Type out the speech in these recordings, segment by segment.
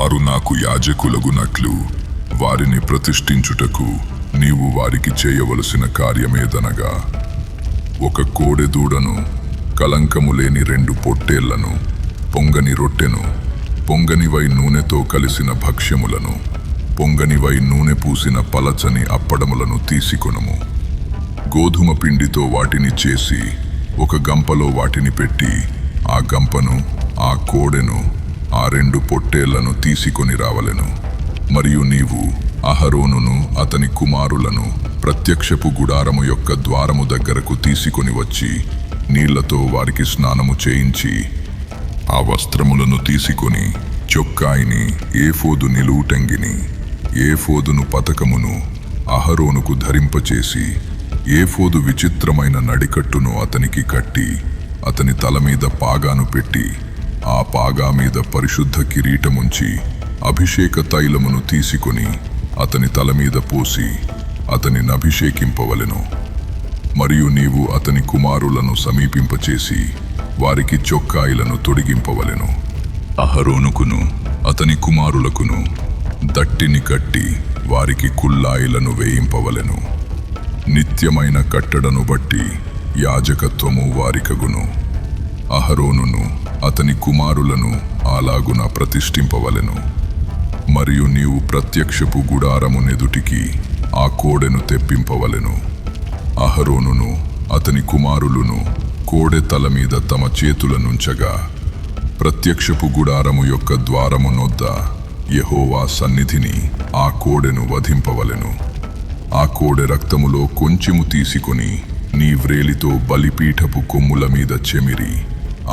వారు నాకు యాజకులగునట్లు వారిని ప్రతిష్ఠించుటకు నీవు వారికి చేయవలసిన కార్యమేదనగా, ఒక కోడెదూడను, కలంకము లేని 2 పొట్టేళ్లను, పొంగని రొట్టెను, పొంగనివై నూనెతో కలిసిన భక్ష్యములను, పొంగనివై నూనె పూసిన పలచని అప్పడములను తీసుకొనుము. గోధుమ పిండితో వాటిని చేసి ఒక గంపలో వాటిని పెట్టి ఆ గంపను, ఆ కోడెను, ఆ 2 పొట్టేళ్లను తీసుకొని రావలెను. మరియు నీవు అహరోనును అతని కుమారులను ప్రత్యక్షపు గుడారము యొక్క ద్వారము దగ్గరకు తీసుకొని వచ్చి నీళ్లతో వారికి స్నానము చేయించి ఆ వస్త్రములను తీసుకొని చొక్కాయిని, ఏఫోదు నిలువుటంగిని, ఏఫోదును పతకమును అహరోనుకు ధరింపచేసి ఏఫోదు విచిత్రమైన నడికట్టును అతనికి కట్టి అతని తల మీద పాగాను పెట్టి ఆ పాగా మీద పరిశుద్ధ కిరీటముంచి అభిషేక తైలమును తీసుకొని అతని తల మీద పోసి అతనిని అభిషేకింపవలెను. మరియు నీవు అతని కుమారులను సమీపింపచేసి వారికి చొక్కాయిలను తొడిగింపవలెను. అహరోనుకును అతని కుమారులకును దట్టిని కట్టి వారికి కుల్లాయిలను వేయింపవలెను. నిత్యమైన కట్టడను బట్టి యాజకత్వము వారికగును. అహరోనును అతని కుమారులను అలాగున ప్రతిష్ఠింపవలెను. మరియు నీవు ప్రత్యక్షపు గుడారము నెదుటికి ఆ కోడెను తెప్పింపవలెను. అహరోనును అతని కుమారులును కోడె తల మీద తమ చేతులనుంచగా ప్రత్యక్షపు గుడారము యొక్క ద్వారము నొద్ద యెహోవా సన్నిధిని ఆ కోడెను వధింపవలెను. ఆ కోడె రక్తములో కొంచెము తీసుకొని నీ వ్రేలితో బలిపీఠపు కొమ్ముల మీద చెమిరి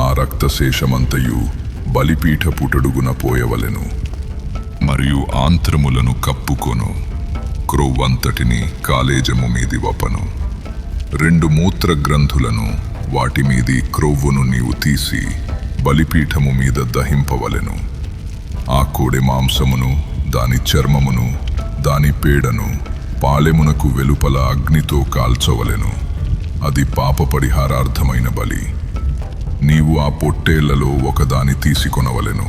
ఆ రక్తశేషమంతయు బలిపీఠపుటడుగున పోయవలెను. మరియు ఆంత్రములను కప్పుకొను, క్రొవ్వంతటిని కాలేజము మీది వపను. 2 మూత్ర గ్రంథులను వాటి మీది క్రొవ్వును నీవు తీసి బలిపీఠము మీద దహింపవలెను. ఆ కోడె మాంసమును, దాని చర్మమును, దాని పేడను పాలెమునకు వెలుపల అగ్నితో కాల్చవలెను. అది పాప పరిహారార్థమైన బలి. నీవు ఆ పొట్టేళ్లలో ఒకదాని తీసుకొనవలెను.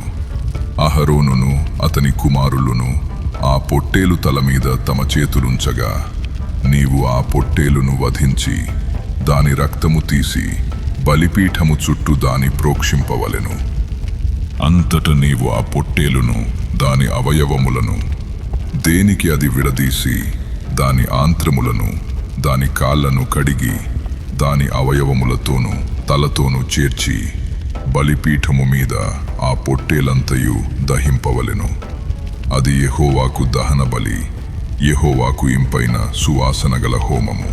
అహరోనును అతని కుమారులును ఆ పొట్టేలు తల మీద తమ చేతులుంచగా నీవు ఆ పొట్టేలును వధించి దాని రక్తము తీసి బలిపీఠము చుట్టూ దాని ప్రోక్షింపవలెను. అంతట నీవు ఆ పొట్టేలును, దాని అవయవములను, దేనికి అది విడదీసి దాని ఆంత్రములను, దాని కాళ్లను కడిగి దాని అవయవములతోనూ తలతోనూ చేర్చి బలిపీఠము మీద ఆ పొట్టేలంతయు దహింపవలెను. అది యెహోవాకు దహన బలి, యెహోవాకు ఇంపైన సువాసన గల హోమము.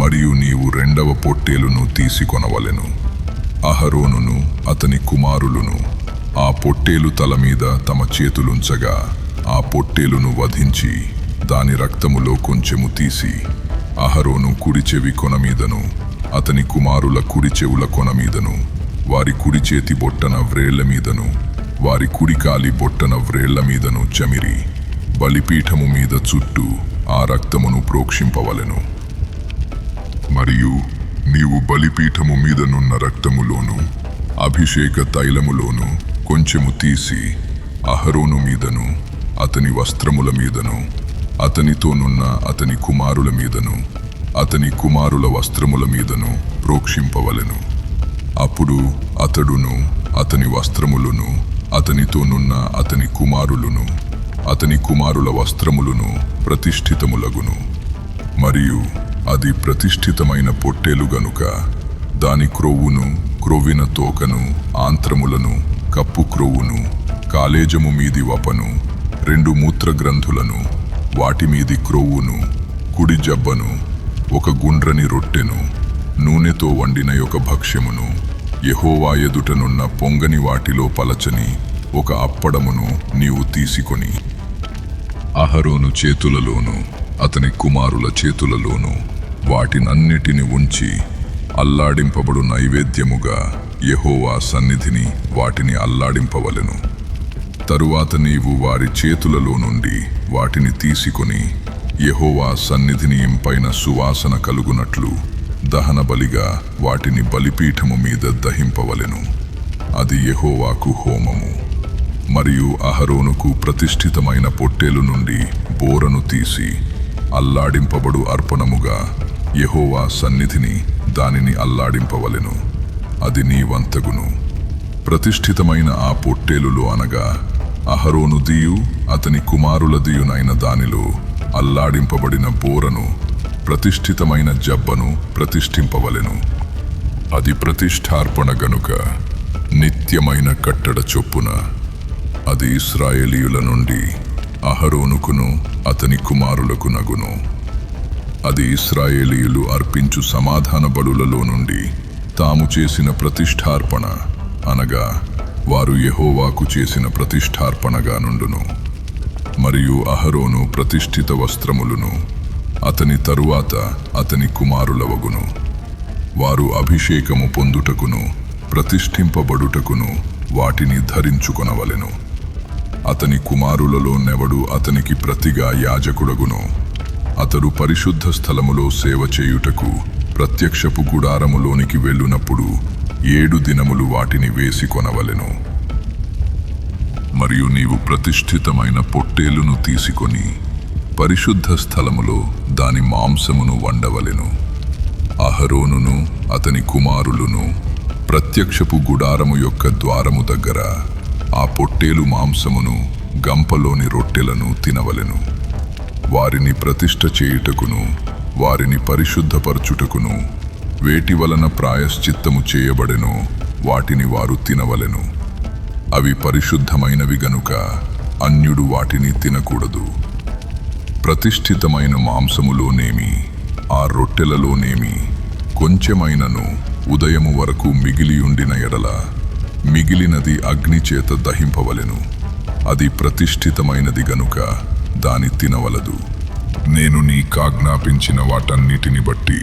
మరియు నీవు 2వ పొట్టేలును తీసుకొనవలెను. అహరోనును అతని కుమారులును ఆ పొట్టేలు తల మీద తమ చేతులుంచగా ఆ పొట్టేలును వధించి దాని రక్తములో కొంచెము తీసి అహరోను కుడి చెవి కొన మీదను అతని కుమారుల కుడి చెవుల కొన మీదను వారి కుడి చేతి బొట్టన వ్రేళ్ల మీదను వారి కుడి కాలి బొట్టన వ్రేళ్ల మీదను చమిరి బలిపీఠము మీద చుట్టూ ఆ రక్తమును ప్రోక్షింపవలెను. మరియు నీవు బలిపీఠము మీదనున్న రక్తములోను అభిషేక తైలములోను కొంచెము తీసి అహరోను మీదను అతని వస్త్రముల మీదను అతనితోనున్న అతని కుమారుల మీదను అతని కుమారుల వస్త్రముల మీదను ప్రోక్షింపవలెను. అప్పుడు అతడును అతని వస్త్రములను అతనితోనున్న అతని కుమారులను అతని కుమారుల వస్త్రములను ప్రతిష్ఠితములగును. మరియు అది ప్రతిష్ఠితమైన పొట్టేలు గనుక దాని క్రొవ్వును, క్రొవ్విన తోకను, ఆంత్రములను, కప్పు క్రొవ్వును, కాలేజము మీది వపను, 2 మూత్ర గ్రంథులను, వాటి మీది క్రొవ్వును, కుడి జబ్బను, ఒక గుండ్రని రొట్టెను, నూనెతో వండిన ఒక భక్ష్యమును, యెహోవా ఎదుటనున్న పొంగని వాటిలో పలచని ఒక అప్పడమును నీవు తీసుకొని అహరోను చేతులలోను అతని కుమారుల చేతులలోను వాటినన్నిటిని ఉంచి అల్లాడింపబడు నైవేద్యముగా యెహోవా సన్నిధిని వాటిని అల్లాడింపవలెను. తరువాత నీవు వారి చేతులలో నుండి వాటిని తీసుకొని యెహోవా సన్నిధిని ఇంపైన సువాసన కలుగునట్లు దహన బలిగా వాటిని బలిపీఠము మీద దహింపవలెను. అది యెహోవాకు హోమము. మరియు అహరోనుకు ప్రతిష్ఠితమైన పొట్టేలు నుండి బోరను తీసి అల్లాడింపబడు అర్పణముగా యెహోవా సన్నిధిని దానిని అల్లాడింపవలెను. అది నీ వంతగును. ప్రతిష్ఠితమైన ఆ పొట్టేలులో అనగా అహరోనుదియు అతని కుమారులదియునైన దానిలో అల్లాడింపబడిన బోరను, ప్రతిష్ఠితమైన జబ్బను ప్రతిష్ఠింపవలెను. అది ప్రతిష్ఠార్పణ గనుక నిత్యమైన కట్టడ చొప్పున అది ఇశ్రాయేలీయుల నుండి అహరోనుకును అతని కుమారులకు నగును. అది ఇశ్రాయేలీయులు అర్పించు సమాధాన బలులలో నుండి తాము చేసిన ప్రతిష్ఠార్పణ అనగా వారు యెహోవాకు చేసిన ప్రతిష్ఠార్పణగా నుండును. మరియు అహరోను ప్రతిష్ఠిత వస్త్రములను అతని తరువాత అతని కుమారులవగును. వారు అభిషేకము పొందుటకును ప్రతిష్ఠింపబడుటకును వాటిని ధరించుకొనవలెను. అతని కుమారులలో నెవడు అతనికి ప్రతిగా యాజకుడగును. అతడు పరిశుద్ధ స్థలములో సేవ చేయుటకు ప్రత్యక్షపు గుడారములోనికి వెళ్ళునప్పుడు 7 దినములు వాటిని వేసి కొనవలెను. మరియు నీవు ప్రతిష్ఠితమైన పొట్టేలును తీసుకొని పరిశుద్ధ స్థలములో దాని మాంసమును వండవలెను. అహరోనును అతని కుమారులును ప్రత్యక్షపు గుడారము యొక్క ద్వారము దగ్గర ఆ పొట్టేలు మాంసమును గంపలోని రొట్టెలను తినవలెను. వారిని ప్రతిష్ఠ చేయుటకును వారిని పరిశుద్ధపరచుటకును వేటి వలన ప్రాయశ్చిత్తము చేయబడెనో వాటిని వారు తినవలెను. అవి పరిశుద్ధమైనవి గనుక అన్యుడు వాటిని తినకూడదు. ప్రతిష్ఠితమైన మాంసములోనేమి ఆ రొట్టెలలోనేమి కొంచెమైనను ఉదయము వరకు మిగిలియుండిన ఎడల మిగిలినది అగ్నిచేత దహింపవలెను. అది ప్రతిష్ఠితమైనది గనుక దాని తినవలదు. నేను నీకాజ్ఞాపించిన వాటన్నిటిని బట్టి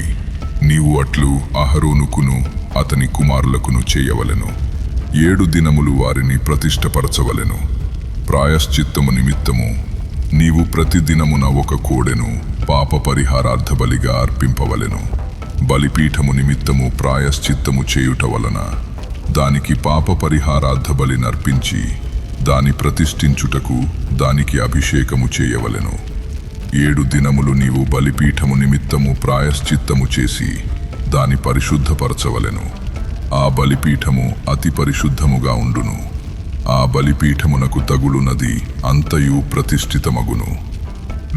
నీవు అట్లు అహరోనుకును అతని కుమారులకును చేయవలెను. 7 దినములు వారిని ప్రతిష్ఠపరచవలెను. ప్రాయశ్చిత్తము నిమిత్తము నీవు ప్రతి దినమున ఒక కోడెను పాప పరిహారార్థ బలిగా అర్పింపవలెను. బలిపీఠము నిమిత్తము ప్రాయశ్చిత్తము చేయుట వలన దానికి పాప పరిహారార్థ బలి నర్పించి దాని ప్రతిష్ఠించుటకు దానికి అభిషేకము చేయవలెను. 7 దినములు నీవు బలిపీఠము నిమిత్తము ప్రాయశ్చిత్తము చేసి దాని పరిశుద్ధపరచవలెను. ఆ బలిపీఠము అతి పరిశుద్ధముగా ఉండును. ఆ బలిపీఠమునకు తగులునది అంతయు ప్రతిష్ఠితమగును.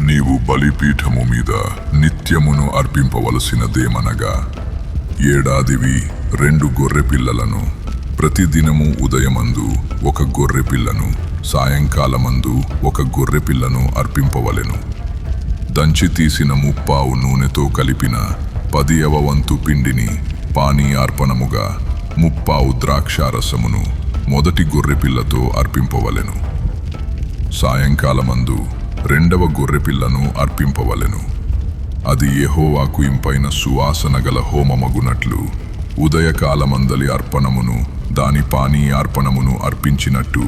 నీవు బలిపీఠము మీద నిత్యమును అర్పింపవలసినదేమనగా ఏడాదివి 2 గొర్రెపిల్లలను, ప్రతిదినము ఉదయమందు 1 గొర్రెపిల్లను, సాయంకాలమందు 1 గొర్రెపిల్లను అర్పింపవలెను. దంచి తీసిన 30 నూనెతో కలిపిన 10వ వంతు పిండిని పానీయార్పణముగా 30 ద్రాక్షారసమును మొదటి గొర్రెపిల్లతో అర్పింపవలెను. సాయంకాలమందు 2వ గొర్రెపిల్లను అర్పింపవలెను. అది యెహోవాకు ఇంపైన సువాసన గల హోమమగునట్లు ఉదయకాలమందలి అర్పణమును దాని పానీయార్పణమును అర్పించినట్టు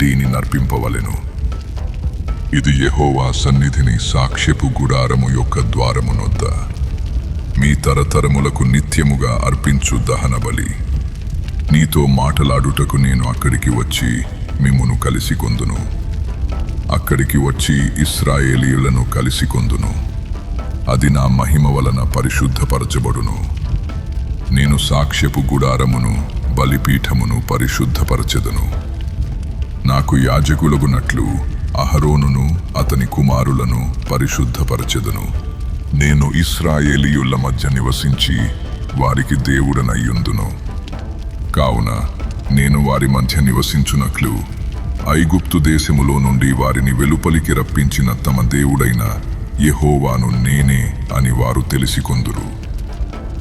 దీనిని అర్పింపవలెను. ఇది యెహోవా సన్నిధిని సాక్ష్యపు గుడారము యొక్క ద్వారమునొద్ద మీ తరతరములకు నిత్యముగా అర్పించు దహన బలి. నీతో మాటలాడుటకు నేను అక్కడికి వచ్చి మిమ్మును కలిసి కొందును. అక్కడికి వచ్చి ఇశ్రాయేలీయులను కలిసి కొందును. అది నా మహిమ వలన పరిశుద్ధపరచబడును. నేను సాక్ష్యపు గుడారమును బలిపీఠమును పరిశుద్ధపరచెదను. నాకు యాజకులగునట్లు అహరోనును అతని కుమారులను పరిశుద్ధపరచెదను. నేను ఇశ్రాయేలీయుల మధ్య నివసించి వారికి దేవుడనయ్యుందును. కావున నేను వారి మధ్య నివసించునట్లు ఐగుప్తు దేశములో నుండి వారిని వెలుపలికి రప్పించిన తమ దేవుడైన యెహోవాను నేనే అని వారు తెలిసికొందురు.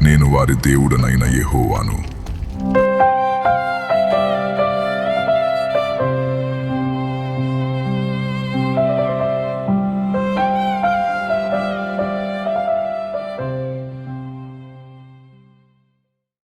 నేను వారి దేవుడనైన యెహోవాను.